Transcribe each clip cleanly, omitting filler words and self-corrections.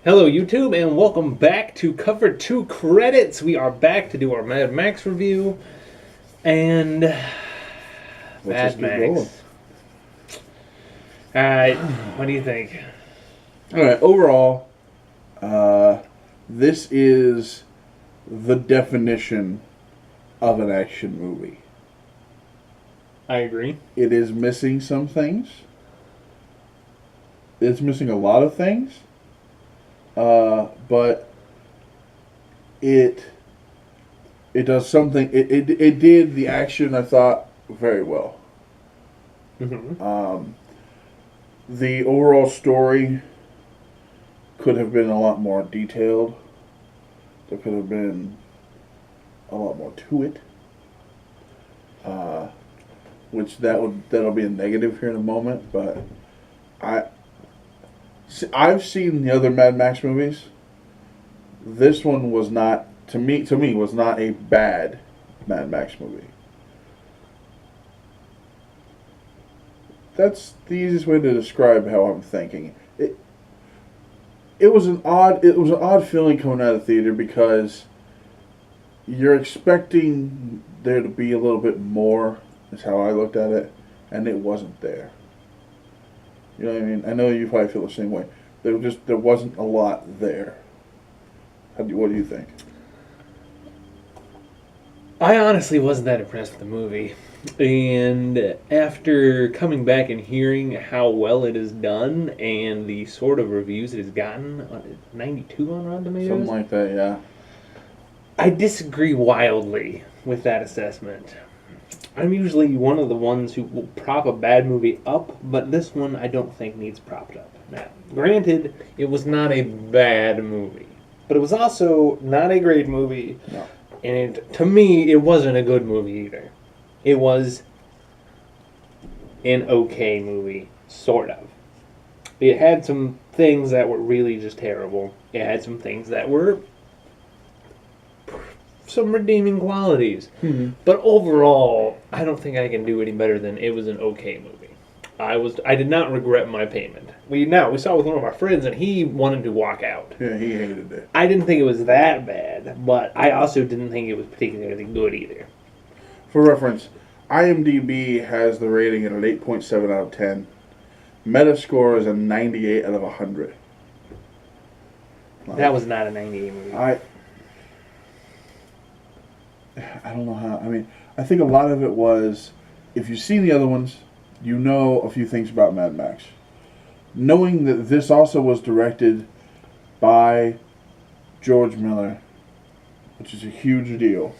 Hello, YouTube, and welcome back to Cover 2 Credits. We are back to do our Mad Max review, and Let's Mad just keep rolling. Max. Alright, what do you think? All right. Overall, this is the definition of an action movie. I agree. It is missing some things. It's missing a lot of things. But it does something. It did the action, I thought, very well. Mm-hmm. The overall story could have been a lot more detailed. There could have been a lot more to it. Which that'll be a negative here in a moment, but I've seen the other Mad Max movies. This one was not to me was not a bad Mad Max movie. That's the easiest way to describe how I'm thinking. It was an odd feeling coming out of the theater because you're expecting there to be a little bit more, is how I looked at it, and it wasn't there. You know what I mean? I know you probably feel the same way. There wasn't a lot there. What do you think? I honestly wasn't that impressed with the movie. And after coming back and hearing how well it is done and the sort of reviews it has gotten, 92 on Rotten Tomatoes? Something like that, yeah. I disagree wildly with that assessment. I'm usually one of the ones who will prop a bad movie up, but this one I don't think needs propped up. Now, granted, it was not a bad movie, but it was also not a great movie. No. And to me, it wasn't a good movie either. It was an okay movie, sort of. It had some things that were really just terrible. It had some things that were some redeeming qualities. Mm-hmm. But overall, I don't think I can do any better than it was an okay movie. I did not regret my payment. We saw it with one of our friends and he wanted to walk out. Yeah, he hated it. I didn't think it was that bad, but I also didn't think it was particularly good either. For reference, IMDb has the rating at an 8.7 out of 10. Metascore is a 98 out of 100. That was not a 98 movie. I don't know how. I mean, I think a lot of it was, if you've seen the other ones, you know a few things about Mad Max. Knowing that this also was directed by George Miller, which is a huge deal.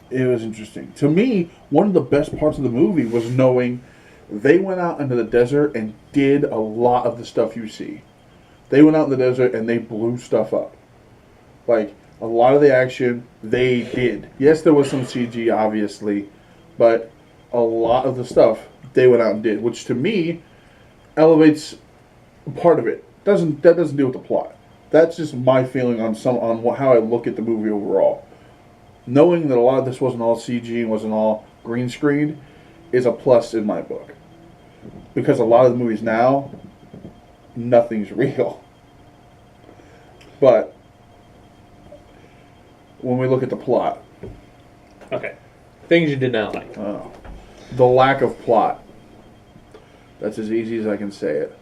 It was interesting. To me, one of the best parts of the movie was knowing they went out into the desert and did a lot of the stuff you see. They went out in the desert and they blew stuff up. Like, a lot of the action, they did. Yes, there was some CG, obviously, but a lot of the stuff they went out and did, which to me elevates part of it. That doesn't deal with the plot. That's just my feeling on how I look at the movie overall. Knowing that a lot of this wasn't all CG and wasn't all green screened is a plus in my book. Because a lot of the movies now, nothing's real. But when we look at the plot, Okay. Things you did not like. the lack of plot. That's as easy as I can say it.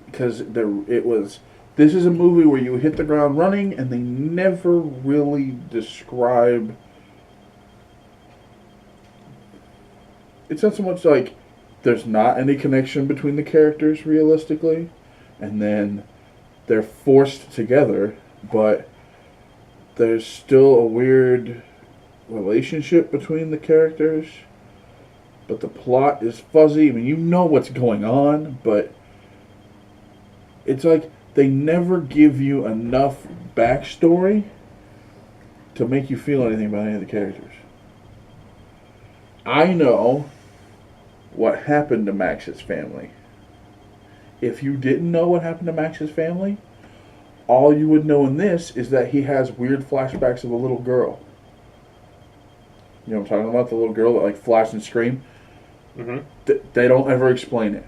Because this is a movie where you hit the ground running, and they never really describe. It's not so much like there's not any connection between the characters realistically, and then they're forced together, but there's still a weird relationship between the characters. But the plot is fuzzy. I mean, you know what's going on, but it's like they never give you enough backstory to make you feel anything about any of the characters. I know what happened to Max's family. If you didn't know what happened to Max's family, all you would know in this is that he has weird flashbacks of a little girl. You know what I'm talking about? The little girl that like flash and scream. Mm-hmm. They don't ever explain it.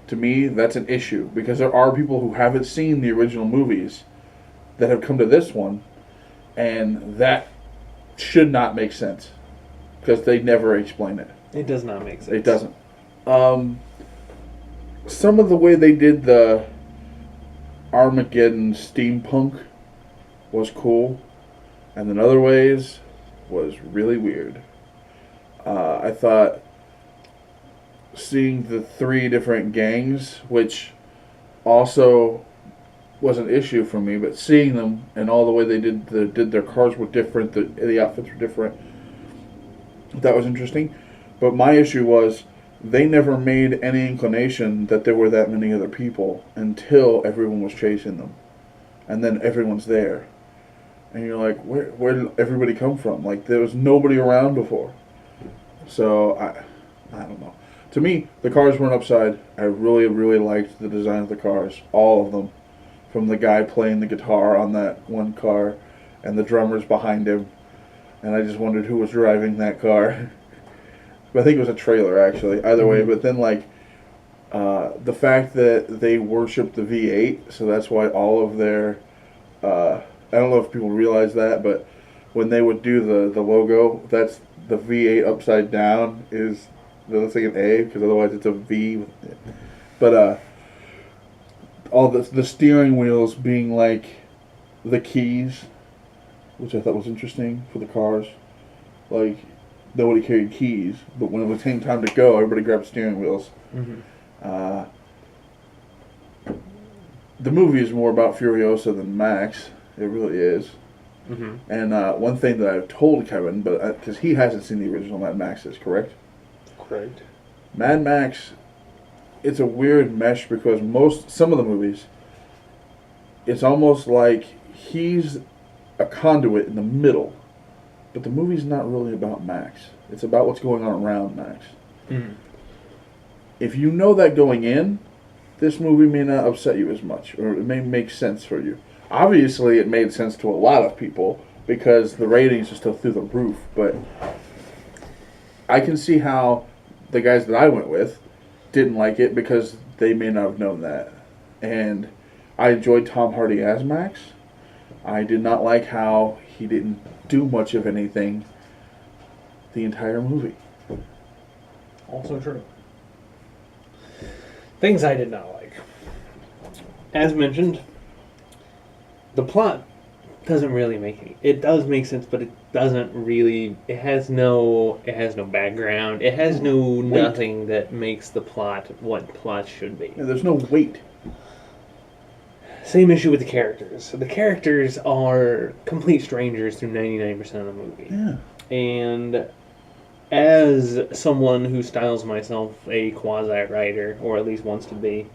To me, that's an issue because there are people who haven't seen the original movies that have come to this one, and that should not make sense because they never explain it. It does not make sense. It doesn't. Some of the way they did the Armageddon steampunk was cool, and then other ways was really weird. I thought seeing the 3 different gangs, which also was an issue for me, but seeing them and all the way they did their cars were different, the outfits were different. That was interesting. But my issue was they never made any inclination that there were that many other people until everyone was chasing them. And then everyone's there. And you're like, where did everybody come from? Like, there was nobody around before. So, I don't know. To me, the cars weren't upside. I really, really liked the design of the cars. All of them. From the guy playing the guitar on that one car and the drummers behind him. And I just wondered who was driving that car. I think it was a trailer, actually. Either way, but then, like, the fact that they worship the V8, so that's why all of their... I don't know if people realize that, but when they would do the logo, that's the V8 upside down is... It looks like an A, because otherwise it's a V. But, all the steering wheels being, like, the keys, which I thought was interesting for the cars. Like... Nobody carried keys, but when it came time to go, everybody grabbed steering wheels. Mm-hmm. The movie is more about Furiosa than Max. It really is. Mm-hmm. And one thing that I've told Kevin, but because he hasn't seen the original Mad Maxes, correct? Correct. Mad Max, it's a weird mesh because some of the movies, it's almost like he's a conduit in the middle. But the movie's not really about Max. It's about what's going on around Max. Mm. If you know that going in, this movie may not upset you as much, or it may make sense for you. Obviously, it made sense to a lot of people because the ratings are still through the roof. But I can see how the guys that I went with didn't like it because they may not have known that. And I enjoyed Tom Hardy as Max. I did not like how he didn't do much of anything the entire movie. Also true. Things I did not like. As mentioned, the plot doesn't really make any... It does make sense, but it doesn't really... It has no background. It has nothing that makes the plot what plot should be. Yeah, there's no weight. Same issue with the characters. The characters are complete strangers through 99% of the movie. Yeah. And as someone who styles myself a quasi-writer, or at least wants to be,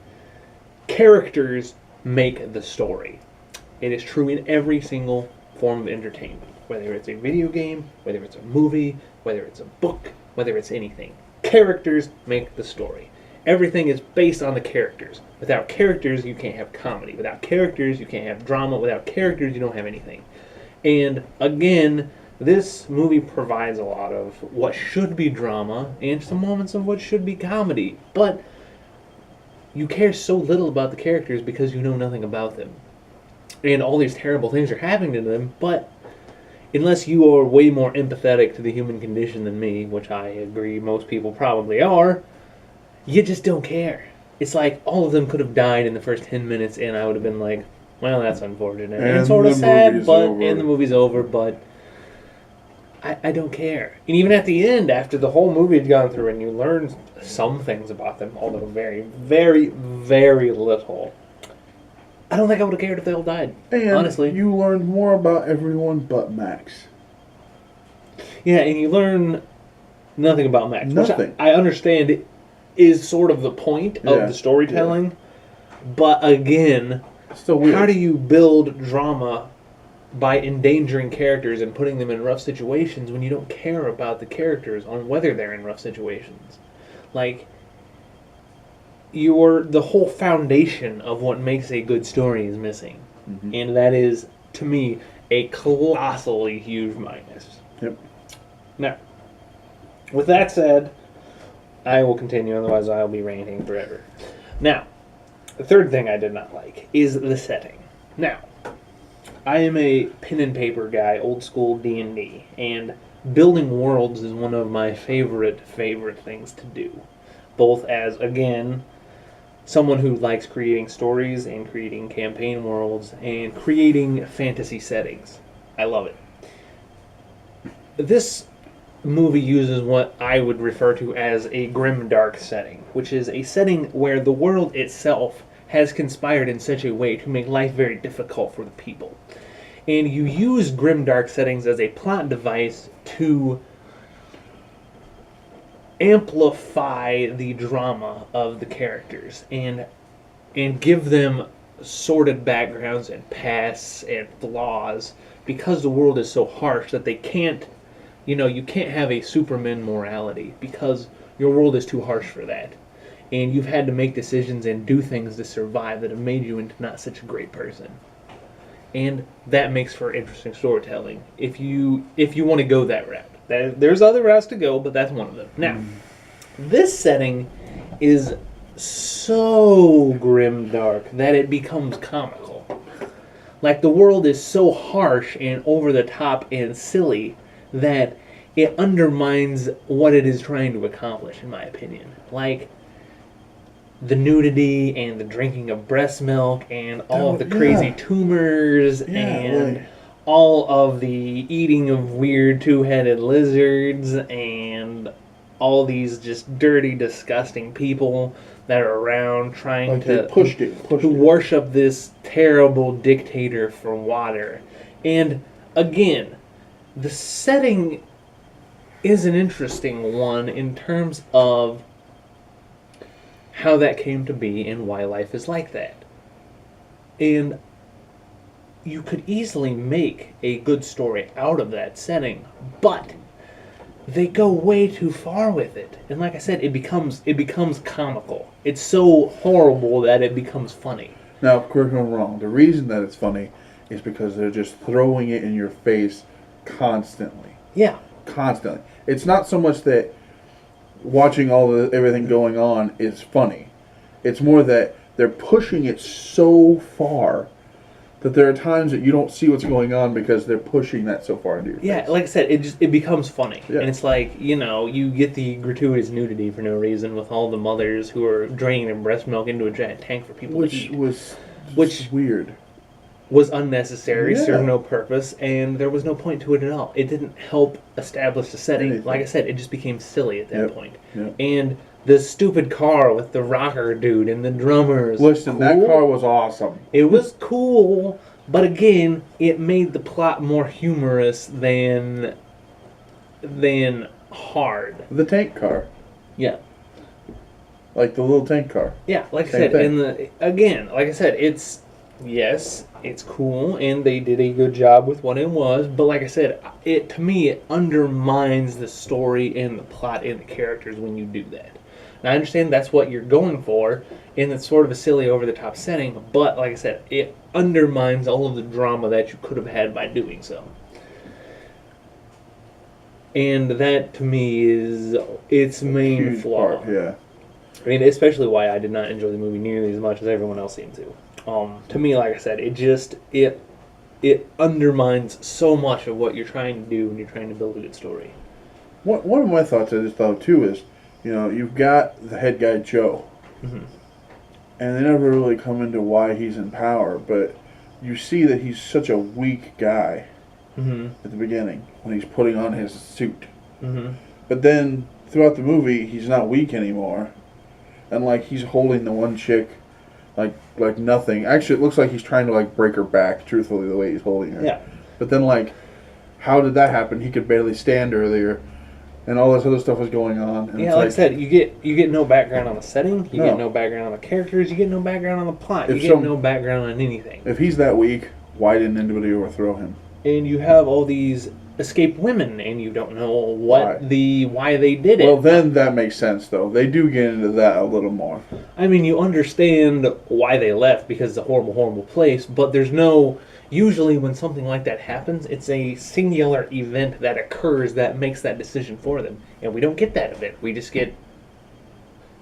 characters make the story. It is true in every single form of entertainment. Whether it's a video game, whether it's a movie, whether it's a book, whether it's anything. Characters make the story. Everything is based on the characters. Without characters, you can't have comedy. Without characters, you can't have drama. Without characters, you don't have anything. And again, this movie provides a lot of what should be drama and some moments of what should be comedy. But you care so little about the characters because you know nothing about them. And all these terrible things are happening to them, but unless you are way more empathetic to the human condition than me, which I agree most people probably are, you just don't care. It's like all of them could have died in the first 10 minutes, and I would have been like, well, that's unfortunate. And sort of sad, and the movie's over, but I don't care. And even at the end, after the whole movie had gone through, and you learn some things about them, although very, very, very little, I don't think I would have cared if they all died, and honestly. You learned more about everyone but Max. Yeah, and you learn nothing about Max. Nothing. Which I understand is sort of the point of the storytelling. Yeah. But again, still weird. How do you build drama by endangering characters and putting them in rough situations when you don't care about the characters on whether they're in rough situations? Like, the whole foundation of what makes a good story is missing. Mm-hmm. And that is, to me, a colossally huge minus. Yep. Now, with that said, I will continue, otherwise I'll be ranting forever. Now, the third thing I did not like is the setting. Now, I am a pen and paper guy, old school D&D, and building worlds is one of my favorite things to do. Both as, again, someone who likes creating stories and creating campaign worlds and creating fantasy settings. I love it. This movie uses what I would refer to as a grimdark setting, which is a setting where the world itself has conspired in such a way to make life very difficult for the people. And you use grimdark settings as a plot device to amplify the drama of the characters and give them sordid backgrounds and pasts and flaws, because the world is so harsh that they can't, you can't have a Superman morality because your world is too harsh for that. And you've had to make decisions and do things to survive that have made you into not such a great person. And that makes for interesting storytelling if you want to go that route. There's other routes to go, but that's one of them. Now, this setting is so grimdark that it becomes comical. Like, the world is so harsh and over the top and silly that it undermines what it is trying to accomplish, in my opinion. Like, the nudity and the drinking of breast milk and all of the crazy tumors and all of the eating of weird two-headed lizards and all these just dirty, disgusting people that are around trying to worship this terrible dictator for water. And again, the setting is an interesting one in terms of how that came to be and why life is like that. And you could easily make a good story out of that setting, but they go way too far with it. And like I said, it becomes comical. It's so horrible that it becomes funny. Now, correct me if I'm wrong. The reason that it's funny is because they're just throwing it in your face constantly. Yeah. Constantly. It's not so much that watching everything going on is funny. It's more that they're pushing it so far that there are times that you don't see what's going on because they're pushing that so far into your face. Like I said, it becomes funny. Yeah. And it's like, you get the gratuitous nudity for no reason with all the mothers who are draining their breast milk into a giant tank for people to eat. Which weird. Was unnecessary, Yeah. served no purpose, and there was no point to it at all. It didn't help establish the setting. Anything. Like I said, it just became silly at that point. Yep. And the stupid car with the rocker dude and the drummers. Listen, that car was awesome. It was cool, but again, it made the plot more humorous than hard. The tank car. Yeah. Like the little tank car. Yeah, like I Same said, thing. like I said, it's cool, and they did a good job with what it was, but like I said, to me, it undermines the story and the plot and the characters when you do that. And I understand that's what you're going for, and it's sort of a silly, over-the-top setting, but like I said, it undermines all of the drama that you could have had by doing so. And that, to me, is its main Huge flaw. part, yeah. I mean, especially why I did not enjoy the movie nearly as much as everyone else seemed to. To me, like I said, it undermines so much of what you're trying to do when you're trying to build a good story. One of my thoughts I just thought too is, you've got the head guy Joe, Mm-hmm. and they never really come into why he's in power, but you see that he's such a weak guy Mm-hmm. at the beginning when he's putting on his suit. Mm-hmm. But then throughout the movie, he's not weak anymore, and like he's holding the one chick like nothing. Actually, it looks like he's trying to like break her back. Truthfully, the way he's holding her. Yeah. But then how did that happen? He could barely stand earlier, and all this other stuff was going on. And Yeah, it's like I said, you get no background on the setting, you No. get no background on the characters, you get no background on the plot, you If get no background on anything. if he's that weak, why didn't anybody overthrow him? And you have all these escaped women, and you don't know why they did it. Well, then that makes sense, though. They do get into that a little more. I mean, you understand why they left because it's a horrible, horrible place, but there's no... Usually when something like that happens, it's a singular event that occurs that makes that decision for them. And we don't get that event. We just get...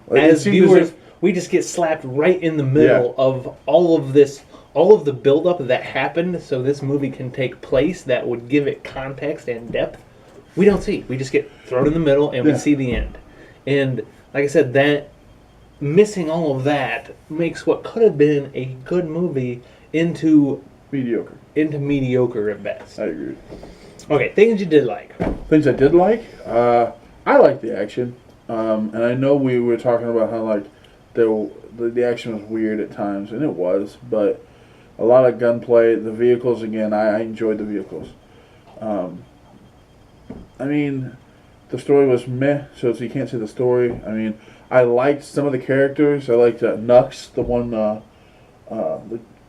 Like, it as seemed as viewers, if We just get slapped right in the middle of all of this, all of the buildup that happened so this movie can take place that would give it context and depth. We don't see. We just get thrown in the middle and we see the end. And like I said, that missing all of that makes what could have been a good movie into mediocre at best. I agree. Okay, things you did like. Things I did like. I liked the action, and I know we were talking about how like the action was weird at times, and it was, but a lot of gunplay. The vehicles again, I enjoyed the vehicles. I mean, the story was meh, so you can't say the story. I mean, I liked some of the characters. I liked Nux, the one, the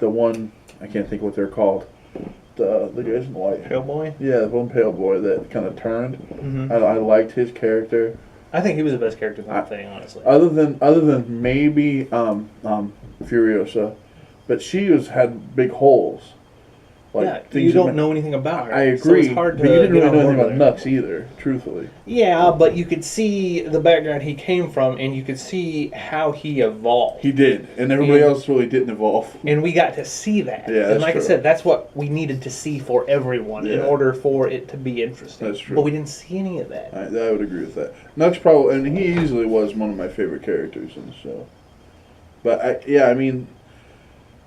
one. I can't think what they're called. The guys in white. Pale boy? Yeah, the one pale boy that kind of turned. Mm-hmm. I liked his character. I think he was the best character in the whole thing, honestly. Other than maybe Furiosa, but she had big holes. Like you don't know anything about her. I agree, so it's hard to but you didn't really know anything about Nux either, truthfully. Yeah, but you could see the background he came from, and you could see how he evolved. He did, and everybody else really didn't evolve. And we got to see that. Yeah, and like true. I said, that's what we needed to see for everyone in order for it to be interesting. That's true. But we didn't see any of that. I would agree with that. Nux probably, and he easily was one of my favorite characters in the show. But I mean,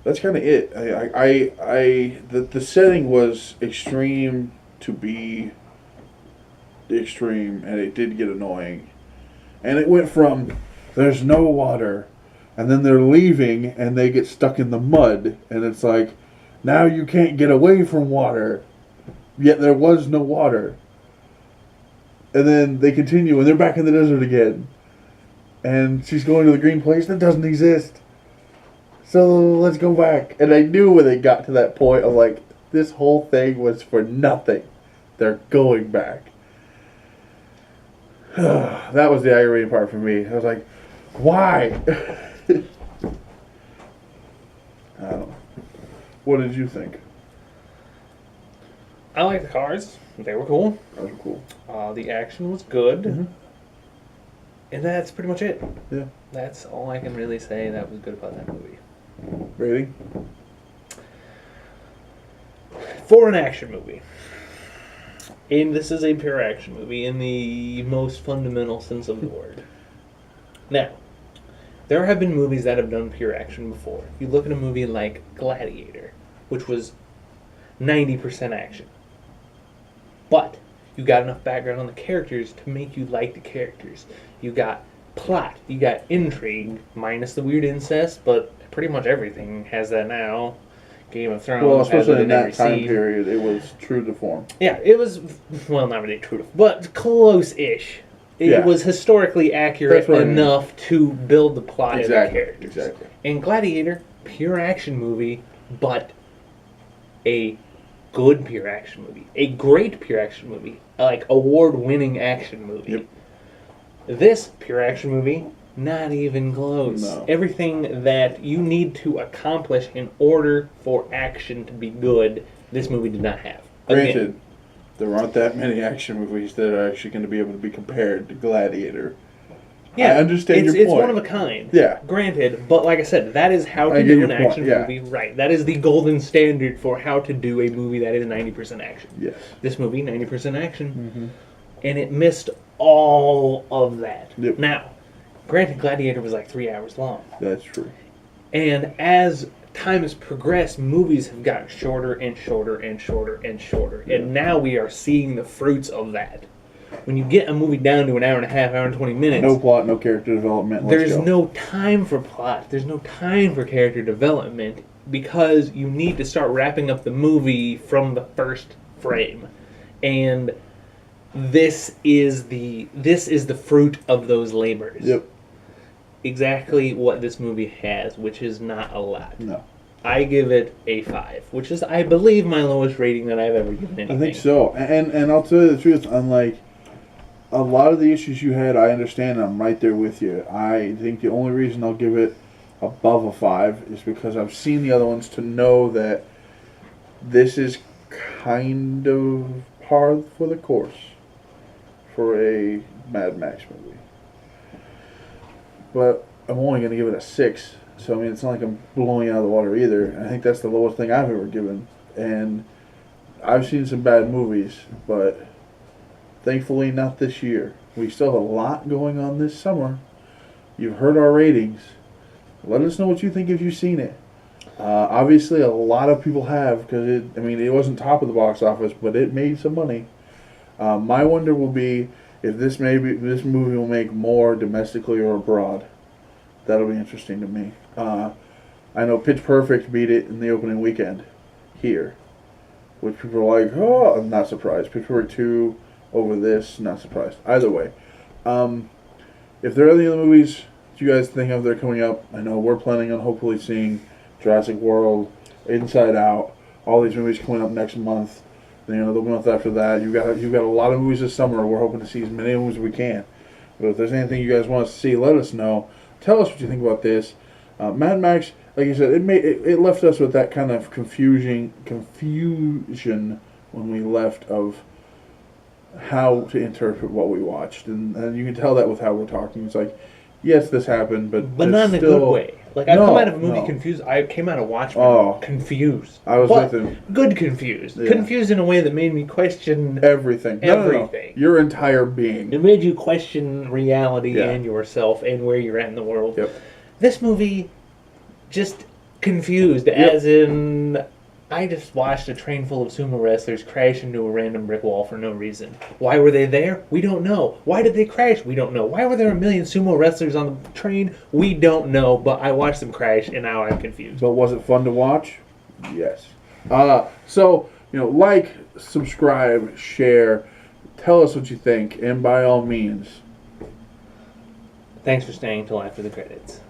that's kind of it. The setting was extreme to be extreme, and it did get annoying. And it went from there's no water, and then they're leaving, and they get stuck in the mud, and it's like, now you can't get away from water, yet there was no water. And then they continue, and they're back in the desert again. And she's going to the green place that doesn't exist. So let's go back. And I knew when they got to that point, I'm like, this whole thing was for nothing. They're going back. That was the aggravating part for me. I was like, why? I don't know. What did you think? I liked the cars. They were cool. Those were cool. The action was good. Mm-hmm. And that's pretty much it. Yeah. That's all I can really say that was good about that movie. Rating? For an action movie. And this is a pure action movie in the most fundamental sense of the word. Now, there have been movies that have done pure action before. If you look at a movie like Gladiator, which was 90% action. But you got enough background on the characters to make you like the characters. You got plot, you got intrigue, minus the weird incest, but pretty much everything has that now. Game of Thrones. Well, has especially it in that every time scene. period, it was true to form. Yeah, it was, well, not really true, but close-ish. It was historically accurate enough to build the plot of the characters. Exactly. And Gladiator, pure action movie, but a good pure action movie. A great pure action movie. Like, award-winning action movie. Yep. This pure action movie, not even close. No. Everything that you need to accomplish in order for action to be good, this movie did not have. Granted, there aren't that many action movies that are actually going to be able to be compared to Gladiator. Yeah, I understand your point. It's one of a kind. Yeah. Granted, but like I said, that is how to do an action movie right. That is the golden standard for how to do a movie that is 90% action. Yes. This movie, 90% action. And it missed all of that. Yep. Now, granted, Gladiator was like 3 hours long. That's true. And as time has progressed, movies have gotten shorter and shorter and shorter and shorter. Yeah. And now we are seeing the fruits of that. When you get a movie down to an hour and a half, hour and 20 minutes... No plot, no character development. There's no time for plot. There's no time for character development because you need to start wrapping up the movie from the first frame. And this is the fruit of those labors. Yep. Exactly what this movie has, which is not a lot. No. I give it a 5, which is, I believe, my lowest rating that I've ever given anything. I think so. And I'll tell you the truth, unlike a lot of the issues you had, I understand. I'm right there with you. I think the only reason I'll give it above a 5 is because I've seen the other ones to know that this is kind of par for the course for a Mad Max movie. But I'm only going to give it a 6. So, I mean, it's not like I'm blowing it out of the water either. I think that's the lowest thing I've ever given. And I've seen some bad movies, but thankfully not this year. We still have a lot going on this summer. You've heard our ratings. Let us know what you think if you've seen it. Obviously, a lot of people have because it wasn't top of the box office, but it made some money. My wonder will be if this movie will make more domestically or abroad. That'll be interesting to me. I know Pitch Perfect beat it in the opening weekend here, which people are like, oh, I'm not surprised. Pitch Perfect 2 over this, not surprised. Either way, if there are any other movies that you guys think of that are coming up, I know we're planning on hopefully seeing Jurassic World, Inside Out, all these movies coming up next month. The month after that, you've got a lot of movies this summer. We're hoping to see as many movies as we can. But if there's anything you guys want us to see, let us know. Tell us what you think about this. Mad Max, like you said, it left us with that kind of confusion when we left of how to interpret what we watched, and you can tell that with how we're talking. It's like, yes, this happened, but not in a still, good way. Like, I come out of a movie no. confused. I came out of Watchmen confused. I was but with him. Good confused. Yeah. Confused in a way that made me question Everything. everything. No. Your entire being. It made you question reality Yeah. and yourself and where you're at in the world. Yep. This movie, just confused, as in, I just watched a train full of sumo wrestlers crash into a random brick wall for no reason. Why were they there? We don't know. Why did they crash? We don't know. Why were there a million sumo wrestlers on the train? We don't know, but I watched them crash, and now I'm confused. But was it fun to watch? Yes. So, like, subscribe, share, tell us what you think, and by all means, Thanks for staying until after the credits.